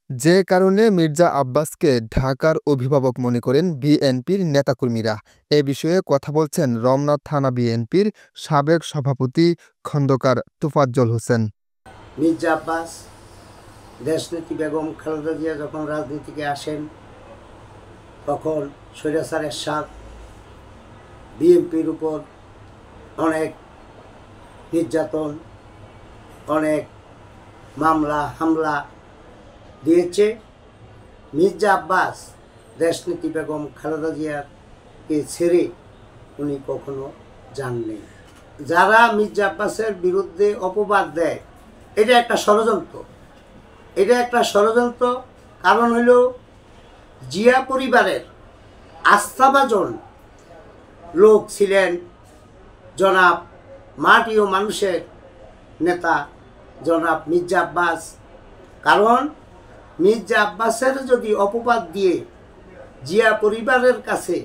যে কারণে মির্জা আব্বাসকে ঢাকার অভিভাবক মনে করেন বিএনপির নেতাকর্মীরা। এ বিষয়ে কথা বলছেন রমনা থানা বিএনপির সাবেক সভাপতি খন্দকার তোফাজ্জল হোসেন। মির্জা আব্বাস, দেশনেত্রী বেগম খালেদা জিয়া যখন রাজনীতিতে আসেন তখন স্বৈরাচার এরশাদ বিএনপির উপর অনেক নির্যাতন, অনেক মামলা হামলা দিয়েছে। মির্জা আব্বাস দেশনেত্রী বেগম খালেদা জিয়াকে ছেড়ে উনি কখনো যাননি। যারা মির্জা আব্বাসের বিরুদ্ধে অপবাদ দেয়, এটা একটা ষড়যন্ত্র। কারণ হইল জিয়া পরিবারের আস্থাভাজন লোক ছিলেন জনাব মাটি ও মানুষের নেতা জনাব মির্জা আব্বাস। কারণ মির্জা আব্বাসের যদি অপবাদ দিয়ে জিয়া পরিবারের কাছে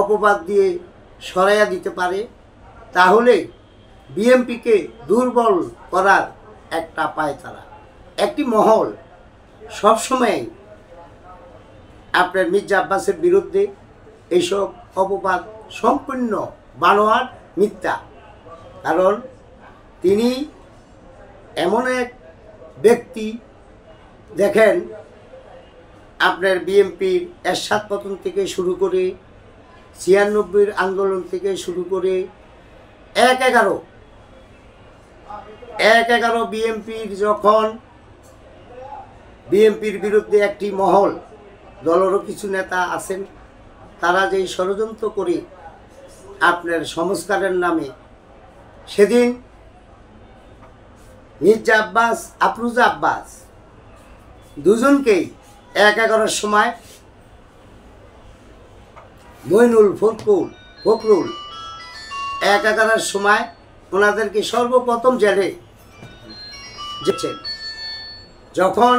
অপবাদ দিয়ে সরাইয়া দিতে পারে, তাহলে বিএনপিকে দুর্বল করার একটা পায়তারা। একটি মহল সবসময় আপনার মির্জা আব্বাসের বিরুদ্ধে এইসব অপবাদ সম্পূর্ণ বানোয়াট, মিথ্যা। কারণ তিনি এমন এক ব্যক্তি, দেখেন আপনার বিএনপির এরশাদ পতন থেকে শুরু করে ৯৬ আন্দোলন থেকে শুরু করে ১/১১ বিএনপির যখন বিএনপির বিরুদ্ধে একটি মহল, দলেরও কিছু নেতা আছেন, তারা যেই ষড়যন্ত্র করে আপনার সংস্কারের নামে, সেদিন মির্জা আব্বাস, আফরোজা আব্বাস দুজনকেই ১/১১ সময় মইনুল ফখরুল ১/১১ সময় ওনাদেরকে সর্বপ্রথম জেলে যেছেন। যখন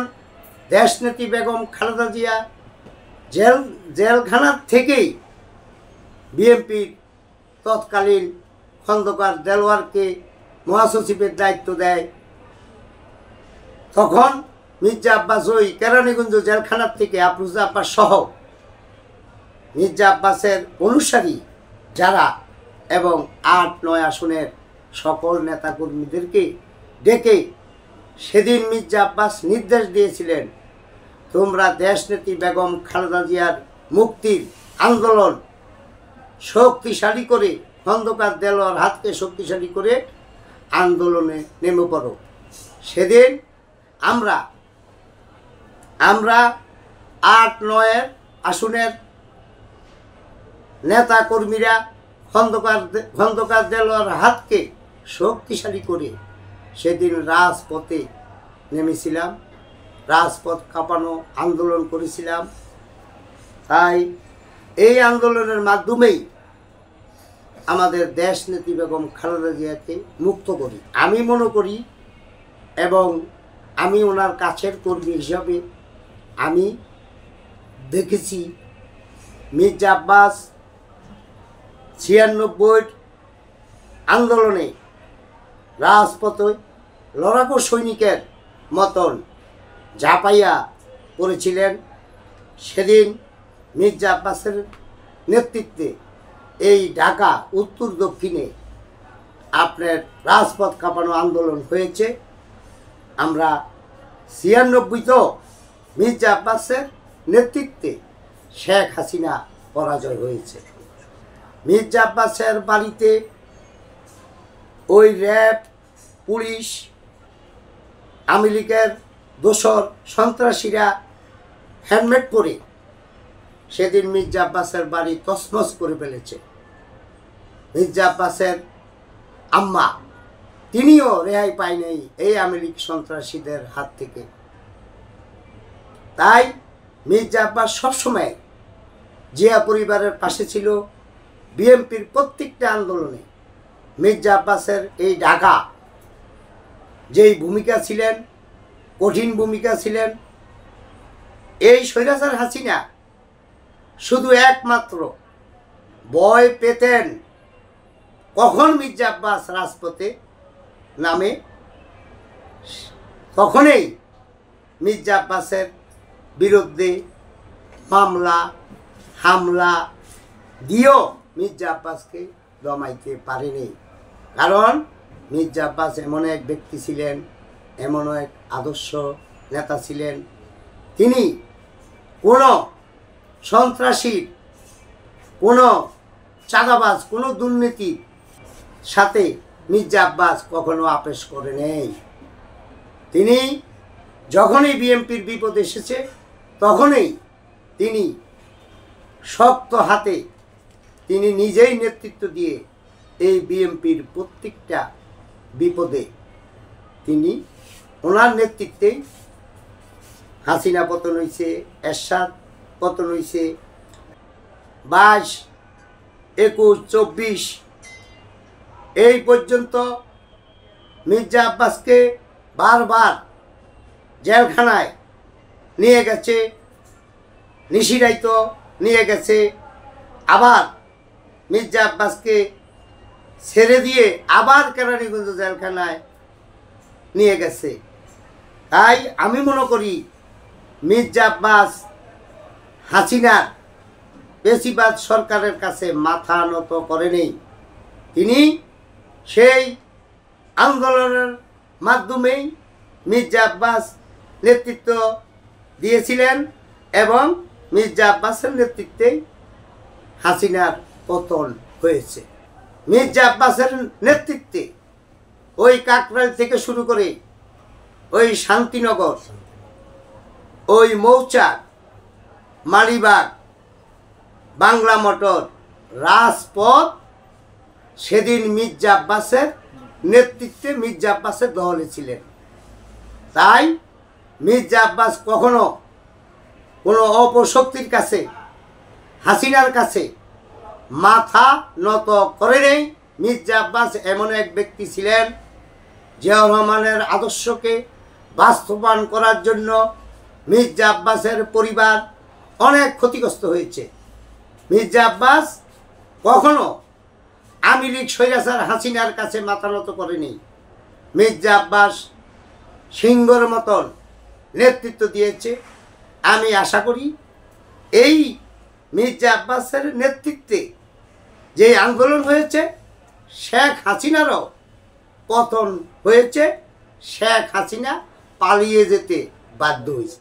দেশনেত্রী বেগম খালেদা জিয়া জেলখানার থেকেই বিএনপির তৎকালীন খন্দকার দেলোয়ারকে মহাসচিবের দায়িত্ব দেয়, তখন মির্জা আব্বাস ওই কেরানীগঞ্জ জেলখানার থেকে আফরোজা আব্বাস সহ মির্জা আব্বাসের অনুসারী যারা এবং ৮-৯ আসনের সকল নেতাকর্মীদেরকে ডেকে সেদিন মির্জা আব্বাস নির্দেশ দিয়েছিলেন, তোমরা দেশনেত্রী বেগম খালেদা জিয়ার মুক্তির আন্দোলন শক্তিশালী করে, খন্দকার দেলোয়ার হাতকে শক্তিশালী করে আন্দোলনে নেমে পড়ো। সেদিন আমরা ৮-৯ আসনের নেতা কর্মীরা খন্দকার দেলোয়ার হাতকে শক্তিশালী করে সেদিন রাজপথে নেমেছিলাম, রাজপথ কাঁপানো আন্দোলন করেছিলাম। তাই এই আন্দোলনের মাধ্যমেই আমাদের দেশনেত্রী বেগম খালেদা জিয়াকে মুক্ত করি। আমি মনে করি, এবং আমি ওনার কাছের কর্মী হিসাবে আমি দেখেছি, মির্জা আব্বাস ৯৬ আন্দোলনে রাজপথে লড়াকু সৈনিকের মতন ঝাঁপাইয়া পড়েছিলেন। সেদিন মির্জা আব্বাসের নেতৃত্বে এই ঢাকা উত্তর দক্ষিণে আপনার রাজপথ কাঁপানো আন্দোলন হয়েছে। আমরা ৯৬ মির্জা আব্বাসের নেতৃত্বে শেখ হাসিনা পরাজয় হয়েছে। মির্জা আব্বাসের বাড়িতে ওই র্যাব, পুলিশ, আওয়ামী লীগের দোসর সন্ত্রাসীরা হেলমেট পরে সেদিন মির্জা আব্বাসের বাড়ি তছনছ করে ফেলেছে। মির্জা আব্বাসের আম্মা, তিনিও রেহাই পায় নাই এই আওয়ামী লীগ সন্ত্রাসীদের হাত থেকে। তাই মির্জা আব্বাস সবসময় জিয়া পরিবারের পাশে ছিল। বিএনপির প্রত্যেকটা আন্দোলনে মির্জা আব্বাসের এই ঢাকা যেই ভূমিকা ছিলেন, কঠিন ভূমিকা ছিলেন। এই স্বৈরাচার হাসিনা শুধু একমাত্র ভয় পেতেন কখন মির্জা আব্বাস রাজপথে নামে, তখনই মির্জা আব্বাসের বিরুদ্ধে মামলা হামলা দিয়েও মির্জা আব্বাসকে দমাইতে পারেনি। কারণ মির্জা আব্বাস এমন এক ব্যক্তি ছিলেন, এমন এক আদর্শ নেতা ছিলেন, তিনি কোনো সন্ত্রাসীর, কোনো চাঁদাবাজ, কোনো দুর্নীতির সাথে মির্জা আব্বাস কখনো আপোষ করে নেই। তিনি যখনই বিএনপির বিপদ এসেছে তখনই তিনি শক্ত হাতে তিনি নিজেই নেতৃত্ব দিয়ে এই বিএনপির প্রত্যেকটা বিপদে তিনি ওনার নেতৃত্বেই হাসিনা পতন হয়েছে, এরশাদ পতন হয়েছে, 22, 21, 24 এই পর্যন্ত মির্জা আব্বাসকে বারবার জেলখানায় নিয়ে গেছে, নিশিরাইত নিয়ে গেছে, আবার মির্জা আব্বাসকে ছেড়ে দিয়ে আবার কেরানীগঞ্জ জেলখানায় নিয়ে গেছে। তাই আমি মনে করি মির্জা আব্বাস হাসিনার বেশিরভাগ সরকারের কাছে মাথা নত করেনি। তিনি সেই আন্দোলনের মাধ্যমেই মির্জা আব্বাস নেতৃত্ব দিয়েছিলেন এবং মির্জা আব্বাসের নেতৃত্বেই হাসিনার পতন হয়েছে। মির্জা আব্বাসের নেতৃত্বে ওই কাকরাইল থেকে শুরু করে ওই শান্তিনগর, ওই মৌচাক, মালিবাগ, বাংলা মোটর, রাজপথ সেদিন মির্জা আব্বাসের নেতৃত্বে মির্জা আব্বাসের দলে ছিলেন। তাই মির্জা আব্বাস কখনো কোনো অপশক্তির কাছে, হাসিনার কাছে মাথা নত করে নেই। মির্জা আব্বাস এমন এক ব্যক্তি ছিলেন, জিয়াউর রহমানের আদর্শকে বাস্তবায়ন করার জন্য মির্জা আব্বাসের পরিবার অনেক ক্ষতিগ্রস্ত হয়েছে। মির্জা আব্বাস কখনো আওয়ামী লীগ স্বৈরাচার হাসিনার কাছে মাথা নত করেনি। মির্জা আব্বাস সিংহর মতন নেতৃত্ব দিয়েছে। আমি আশা করি এই মির্জা আব্বাসের নেতৃত্বে যে আন্দোলন হয়েছে, শেখ হাসিনারও পতন হয়েছে, শেখ হাসিনা পালিয়ে যেতে বাধ্য হয়েছে।